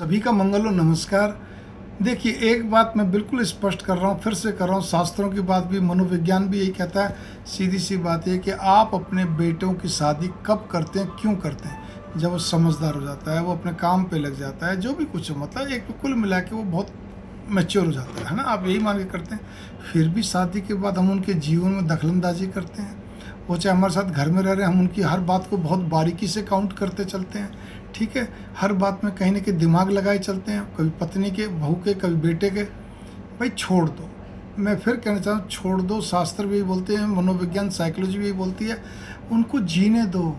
सभी का मंगल हो। नमस्कार। देखिए, एक बात मैं बिल्कुल स्पष्ट कर रहा हूँ, फिर से कर रहा हूँ, शास्त्रों की बात भी, मनोविज्ञान भी यही कहता है। सीधी सी बात है कि आप अपने बेटों की शादी कब करते हैं, क्यों करते हैं? जब वो समझदार हो जाता है, वो अपने काम पे लग जाता है, जो भी कुछ हो, मतलब एक कुल मिला के वो बहुत मैच्योर हो जाता है ना? आप यही मान के करते हैं। फिर भी शादी के बाद हम उनके जीवन में दखलंदाजी करते हैं। वो चाहे हमारे साथ घर में रह रहे हैं, हम उनकी हर बात को बहुत बारीकी से काउंट करते चलते हैं। ठीक है, हर बात में कहीं ना कहीं दिमाग लगाए चलते हैं, कभी पत्नी के, बहू के, कभी बेटे के। भाई छोड़ दो। मैं फिर कहना चाहूँ, छोड़ दो। शास्त्र भी यही बोलते हैं, मनोविज्ञान, साइकोलॉजी भी यही बोलती है, उनको जीने दो।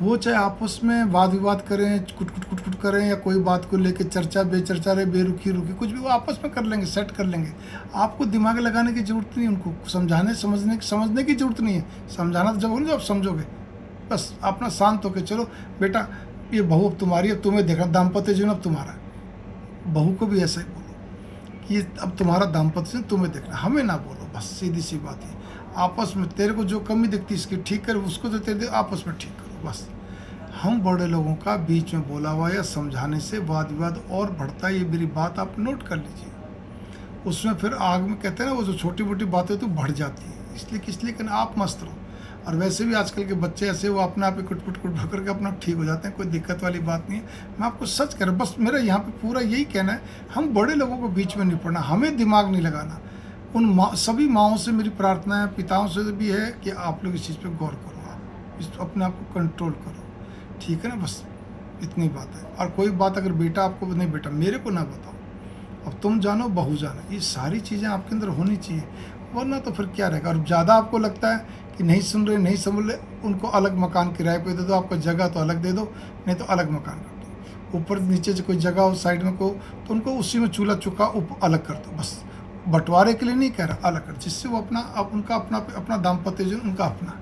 वो चाहे आपस में वाद विवाद करें, कुट करें, या कोई बात को लेकर चर्चा बेचर्चा रहे, बेरुखी रुखी, कुछ भी वो आपस में कर लेंगे, सेट कर लेंगे। आपको दिमाग लगाने की ज़रूरत नहीं, उनको समझने की ज़रूरत नहीं है। समझाना तो जब होगा, जब आप समझोगे। बस अपना शांत होकर चलो, बेटा ये बहू अब तुम्हारी, अब तुम्हें देखना, दाम्पत्य जीवन अब तुम्हारा है। बहू को भी ऐसा ही बोलो कि ये अब तुम्हारा दाम्पत्य जीवन तुम्हें देखना, हमें ना बोलो। बस सीधी सी बात है। आपस में तेरे को जो कमी दिखती है इसकी ठीक कर, उसको जो तेरे आपस में ठीक करो। बस हम बड़े लोगों का बीच में बोला हुआ या समझाने से वाद विवाद और बढ़ता है। ये मेरी बात आप नोट कर लीजिए। उसमें फिर आग में कहते हैं ना, वो जो छोटी मोटी बातें तो बढ़ जाती है। इसलिए कहना, आप मस्त रहो। और वैसे भी आजकल के बच्चे ऐसे, वो अपने आप ही कुट करके अपना ठीक हो जाते हैं। कोई दिक्कत वाली बात नहीं है। मैं आपको सच कह रहा हूँ। बस मेरा यहाँ पे पूरा यही कहना है, हम बड़े लोगों को बीच में नहीं पड़ना, हमें दिमाग नहीं लगाना। उन सभी माँओं से मेरी प्रार्थना है, पिताओं से भी है, कि आप लोग इस चीज़ पर गौर करो, आप अपने आप को कंट्रोल करो। ठीक है ना? बस इतनी बात है। और कोई बात अगर बेटा आपको नहीं, बेटा मेरे को ना बताओ, अब तुम जानो, बहू जानो, ये सारी चीज़ें आपके अंदर होनी चाहिए। वरना तो फिर क्या रहेगा। और ज़्यादा आपको लगता है कि नहीं सुन रहे, नहीं समझ रहे, उनको अलग मकान किराए पे दे दो। आपका जगह तो अलग दे दो, नहीं तो अलग मकान कर दो। ऊपर नीचे से कोई जगह हो साइड में को, तो उनको उसी में चूल्हा चुका अलग कर दो। बस बंटवारे के लिए नहीं कह रहा, अलग कर, जिससे वो अपना दाम्पत्य जीवन उनका अपना।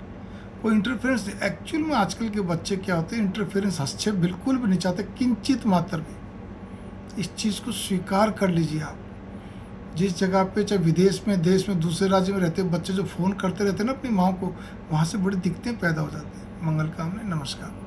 कोई इंटरफेरेंस एक्चुअल में आजकल के बच्चे क्या होते हैं, इंटरफेरेंस, हस्तक्षेप बिल्कुल भी नहीं चाहते, किंचित मात्र भी। इस चीज़ को स्वीकार कर लीजिए आप। जिस जगह पे, चाहे विदेश में, देश में, दूसरे राज्य में रहते बच्चे जो फ़ोन करते रहते हैं ना अपनी माँ को, वहाँ से बड़ी दिक्कतें पैदा हो जाती हैं। मंगल कामना। नमस्कार।